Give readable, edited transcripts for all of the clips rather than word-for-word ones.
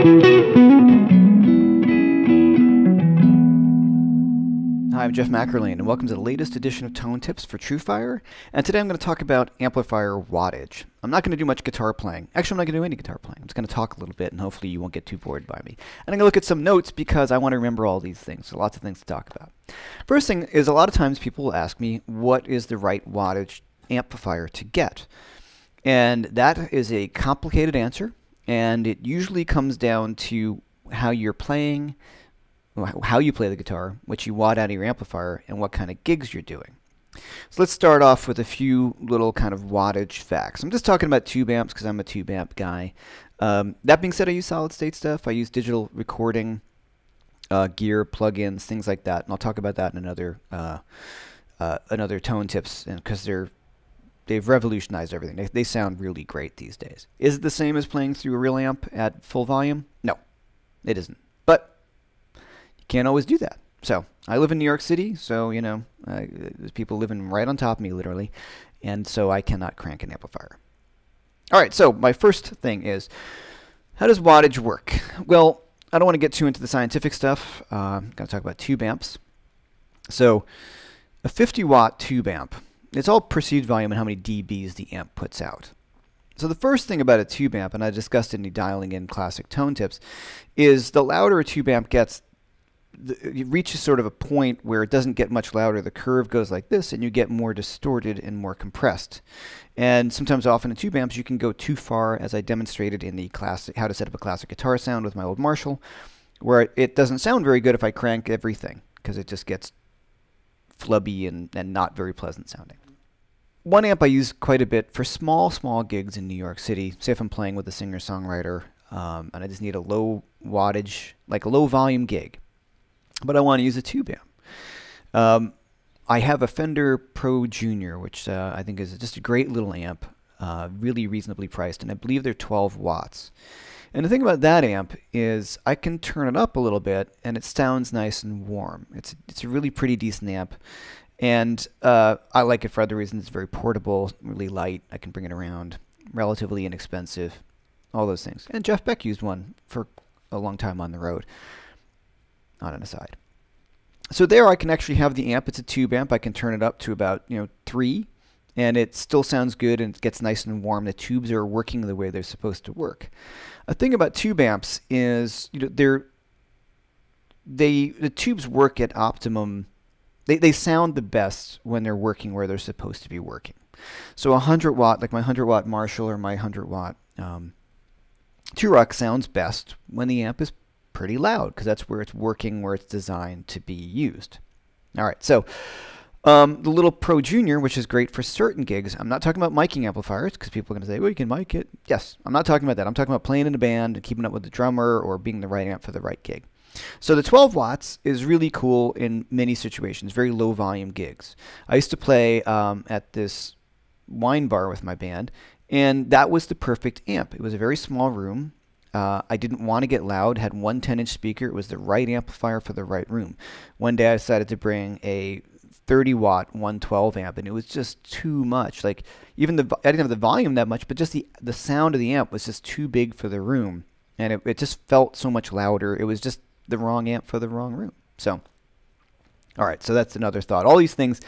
Hi, I'm Jeff McErlain, and welcome to the latest edition of Tone Tips for TrueFire. And today I'm going to talk about Amplifier Wattage. I'm not going to do much guitar playing. Actually, I'm not going to do any guitar playing. I'm just going to talk a little bit, and hopefully you won't get too bored by me. And I'm going to look at some notes because I want to remember all these things. So lots of things to talk about. First thing is, a lot of times people will ask me, what is the right wattage amplifier to get? And that is a complicated answer, and it usually comes down to how you're playing, how you play the guitar, what you watt out of your amplifier, and what kind of gigs you're doing. So let's start off with a few little kind of wattage facts. I'm just talking about tube amps because I'm a tube amp guy. That being said, I use solid state stuff. I use digital recording gear, plugins, things like that, and I'll talk about that in another Tone Tips, because they've revolutionized everything. They sound really great these days. Is it the same as playing through a real amp at full volume? No, it isn't. But can't always do that. So I live in New York City, so you know, there's people living right on top of me literally, and so I cannot crank an amplifier. Alright, so my first thing is, how does wattage work? Well, I don't want to get too into the scientific stuff. I'm going to talk about tube amps. So a 50 watt tube amp, it's all perceived volume and how many dBs the amp puts out. So the first thing about a tube amp, and I discussed in the dialing in classic Tone Tips, is the louder a tube amp gets, it reaches sort of a point where it doesn't get much louder. The curve goes like this, and you get more distorted and more compressed. And sometimes, often in tube amps, you can go too far, as I demonstrated in the classic how to set up a classic guitar sound with my old Marshall, where it doesn't sound very good if I crank everything, because it just gets flubby and not very pleasant sounding. One amp I use quite a bit for small gigs in New York City. Say if I'm playing with a singer-songwriter, and I just need a low wattage, like a low volume gig, but I want to use a tube amp. I have a Fender Pro Junior, which I think is just a great little amp, really reasonably priced, and I believe they're 12 watts. And the thing about that amp is I can turn it up a little bit, and it sounds nice and warm. It's a really pretty decent amp, and I like it for other reasons. It's very portable, really light. I can bring it around, relatively inexpensive, all those things. And Jeff Beck used one for a long time on the road. On an aside. So there I can actually have the amp. It's a tube amp. I can turn it up to about 3, and it still sounds good and it gets nice and warm. The tubes are working the way they're supposed to work. A thing about tube amps is the tubes work at optimum. They sound the best when they're working where they're supposed to be working. So 100 watt, like my 100 watt Marshall or my 100 watt Two-Rock sounds best when the amp is pretty loud, because that's where it's working, where it's designed to be used. All right, so the little Pro Junior, which is great for certain gigs. I'm not talking about miking amplifiers, because people are going to say, well, you can mic it. Yes, I'm not talking about that. I'm talking about playing in a band and keeping up with the drummer or being the right amp for the right gig. So the 12 watts is really cool in many situations, very low volume gigs. I used to play at this wine bar with my band, and that was the perfect amp. It was a very small room. I didn't want to get loud, had one 10-inch speaker. It was the right amplifier for the right room. One day I decided to bring a 30-watt 112 amp, and it was just too much. Like, even I didn't have the volume that much, but just the sound of the amp was just too big for the room, and it just felt so much louder. It was just the wrong amp for the wrong room. So, all right, so that's another thought. All these things,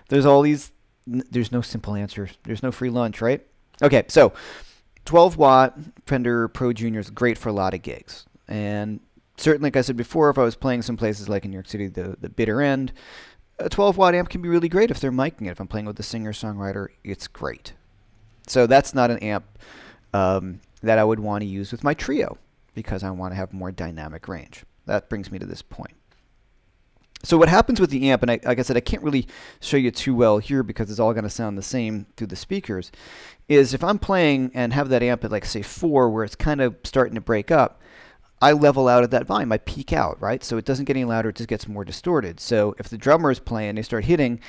there's no simple answer. There's no free lunch, right? Okay, so 12 watt Fender Pro Junior is great for a lot of gigs. And certainly, like I said before, if I was playing some places like in New York City, the bitter end, a 12 watt amp can be really great if they're miking it. If I'm playing with a singer-songwriter, it's great. So that's not an amp that I would want to use with my trio, because I want to have more dynamic range. That brings me to this point. So what happens with the amp, and like I said, I can't really show you too well here because it's all going to sound the same through the speakers, is if I'm playing and have that amp at, like, say 4, where it's kind of starting to break up, I level out at that volume. I peak out, right? So it doesn't get any louder, it just gets more distorted. So if the drummer is playing, they start hitting,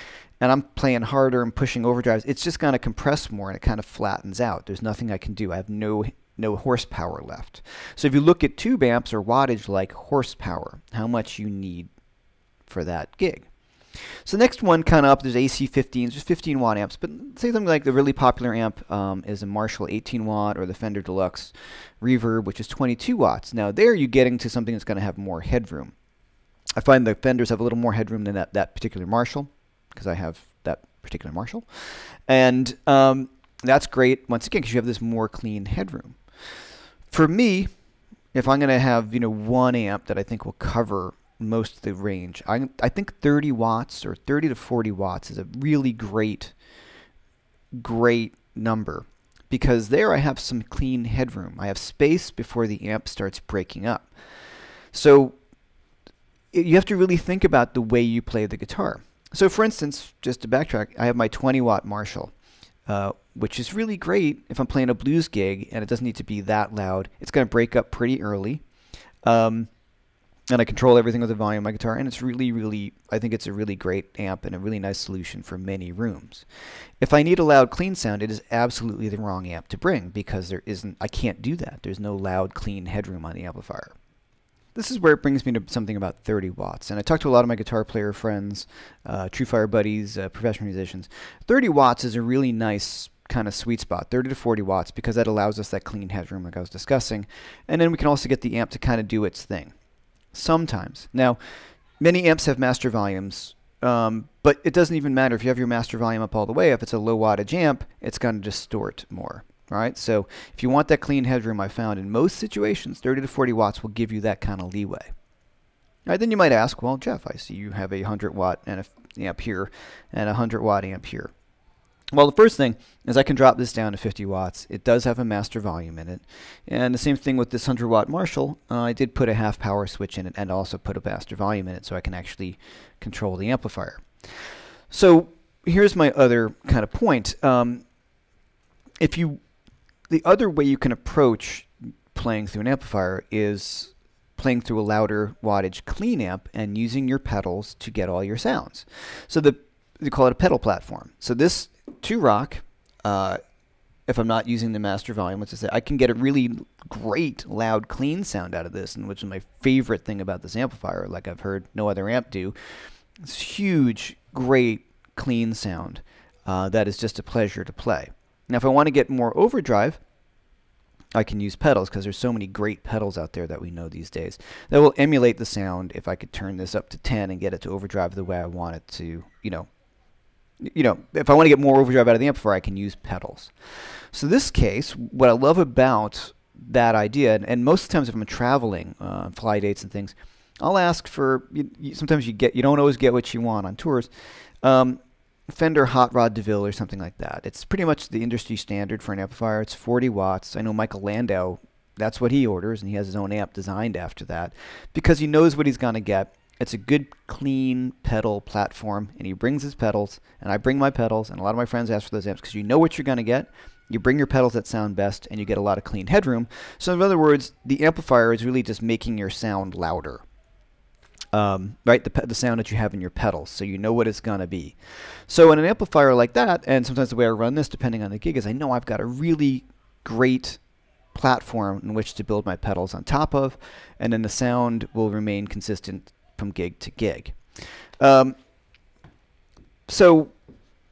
and I'm playing harder and pushing overdrives, it's just going to compress more, and it kind of flattens out. There's nothing I can do. I have no horsepower left. So if you look at tube amps or wattage like horsepower, how much you need for that gig. So the next one kind of up, there's AC 15s, just 15 watt amps. But say something like the really popular amp is a Marshall 18 watt or the Fender Deluxe Reverb, which is 22 watts. Now there you're getting to something that's going to have more headroom. I find the Fenders have a little more headroom than that particular Marshall, because I have that particular Marshall. And that's great, once again, because you have this more clean headroom. For me, if I'm going to have one amp that I think will cover most of the range, I think 30 watts or 30 to 40 watts is a really great number, because there I have some clean headroom. I have space before the amp starts breaking up. So you have to really think about the way you play the guitar. So for instance, just to backtrack, I have my 20 watt Marshall, which is really great if I'm playing a blues gig and it doesn't need to be that loud. It's going to break up pretty early. And I control everything with the volume of my guitar, and it's really, I think it's a really great amp and a really nice solution for many rooms. If I need a loud, clean sound, it is absolutely the wrong amp to bring, because I can't do that. There's no loud, clean headroom on the amplifier. This is where it brings me to something about 30 watts. And I talked to a lot of my guitar player friends, TrueFire buddies, professional musicians. 30 watts is a really nice kind of sweet spot, 30 to 40 watts, because that allows us that clean headroom like I was discussing. And then we can also get the amp to kind of do its thing. Sometimes. Now, many amps have master volumes, but it doesn't even matter if you have your master volume up all the way. If it's a low wattage amp, it's going to distort more. Right? So if you want that clean headroom, I found in most situations, 30 to 40 watts will give you that kind of leeway. All right, then you might ask, well, Jeff, I see you have a 100 watt amp here and a 100 watt amp here. Well, the first thing is I can drop this down to 50 watts. It does have a master volume in it. And the same thing with this 100 watt Marshall. I did put a half power switch in it and also put a master volume in it, so I can actually control the amplifier. So here's my other kind of point. The other way you can approach playing through an amplifier is playing through a louder wattage clean amp and using your pedals to get all your sounds. So they call it a pedal platform. So this 2-Rock, if I'm not using the master volume, let's just say, I can get a really great loud clean sound out of this, and which is my favorite thing about this amplifier, like I've heard no other amp do. It's huge, great, clean sound that is just a pleasure to play. Now, if I want to get more overdrive, I can use pedals, because there's so many great pedals out there that we know these days that will emulate the sound. If I could turn this up to 10 and get it to overdrive the way I want it to, if I want to get more overdrive out of the amplifier, I can use pedals. So this case, what I love about that idea, and most of the times if I'm traveling, fly dates and things, I'll ask for, sometimes you don't always get what you want on tours. Fender Hot Rod DeVille or something like that. It's pretty much the industry standard for an amplifier. It's 40 watts. I know Michael Landau, that's what he orders, and he has his own amp designed after that, because he knows what he's going to get. It's a good, clean pedal platform, and he brings his pedals, and I bring my pedals, and a lot of my friends ask for those amps because you know what you're going to get. You bring your pedals that sound best, and you get a lot of clean headroom. So in other words, the amplifier is really just making your sound louder. Right, the sound that you have in your pedals, so you know what it's going to be. So in an amplifier like that, and sometimes the way I run this, depending on the gig, is I know I've got a really great platform in which to build my pedals on top of, and then the sound will remain consistent from gig to gig. So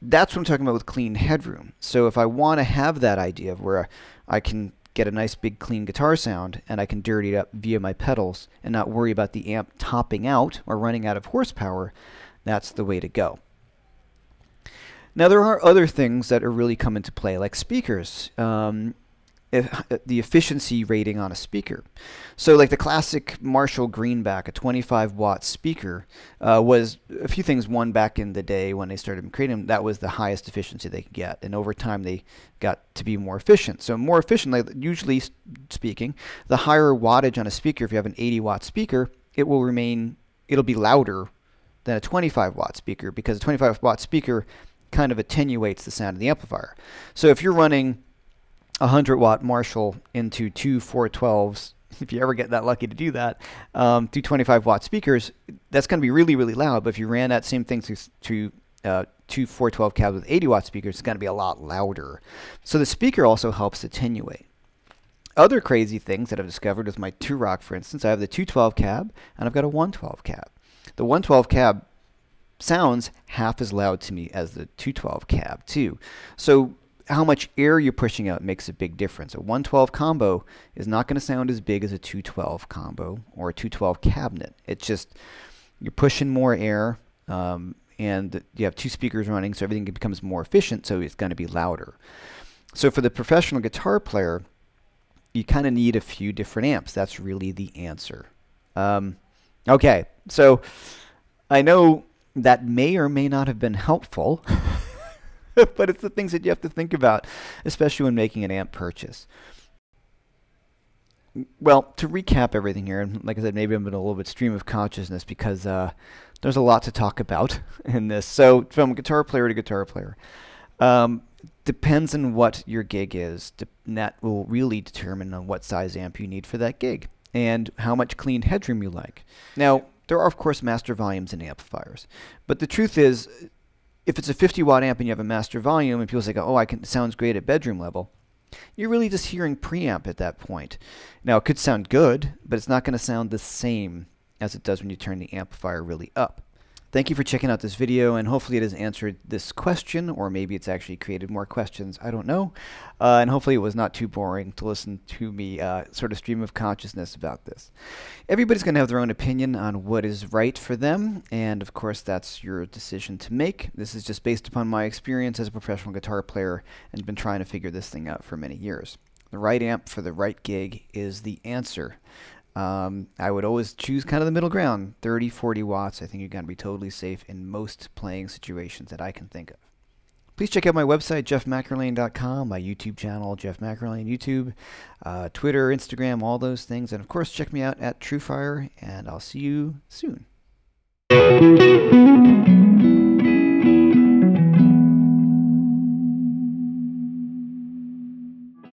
that's what I'm talking about with clean headroom. So if I want to have that idea of where I can get a nice big clean guitar sound, and I can dirty it up via my pedals and not worry about the amp topping out or running out of horsepower, that's the way to go. Now there are other things that are really come into play, like speakers. The efficiency rating on a speaker. So like the classic Marshall Greenback, a 25 watt speaker, was a few things. One, back in the day when they started creating them, that was the highest efficiency they could get. And over time they got to be more efficient. So more efficient, like usually speaking, the higher wattage on a speaker, if you have an 80 watt speaker, it'll be louder than a 25 watt speaker, because a 25 watt speaker kind of attenuates the sound of the amplifier. So if you're running 100 watt Marshall into two 412s, if you ever get that lucky to do that, through 25 watt speakers, that's going to be really, really loud. But if you ran that same thing through two 412 cabs with 80 watt speakers, it's going to be a lot louder. So the speaker also helps attenuate. Other crazy things that I've discovered with my 2-Rock, for instance, I have the 212 cab and I've got a 112 cab. The 112 cab sounds half as loud to me as the 212 cab too. So how much air you're pushing out makes a big difference. A 112 combo is not going to sound as big as a 212 combo or a 212 cabinet. It's just you're pushing more air, and you have two speakers running, so everything becomes more efficient, so it's going to be louder. So for the professional guitar player, you kind of need a few different amps. That's really the answer. Okay, so I know that may or may not have been helpful, but it's the things that you have to think about, especially when making an amp purchase. Well, to recap everything here, and like I said, maybe I'm in a little bit stream of consciousness because there's a lot to talk about in this. So from guitar player to guitar player, depends on what your gig is, and that will really determine on what size amp you need for that gig and how much clean headroom you like. Now, there are, of course, master volumes in amplifiers, but the truth is, if it's a 50 watt amp and you have a master volume and people say, oh, it sounds great at bedroom level, you're really just hearing preamp at that point. Now, it could sound good, but it's not going to sound the same as it does when you turn the amplifier really up. Thank you for checking out this video, and hopefully it has answered this question, or maybe it's actually created more questions. I don't know. And hopefully it was not too boring to listen to me sort of stream of consciousness about this. Everybody's going to have their own opinion on what is right for them, and of course that's your decision to make. This is just based upon my experience as a professional guitar player and been trying to figure this thing out for many years. The right amp for the right gig is the answer. I would always choose kind of the middle ground, 30, 40 watts. I think you're going to be totally safe in most playing situations that I can think of. Please check out my website, jeffmcerlain.com, my YouTube channel, Jeff McErlain YouTube, Twitter, Instagram, all those things. And of course, check me out at TrueFire, and I'll see you soon.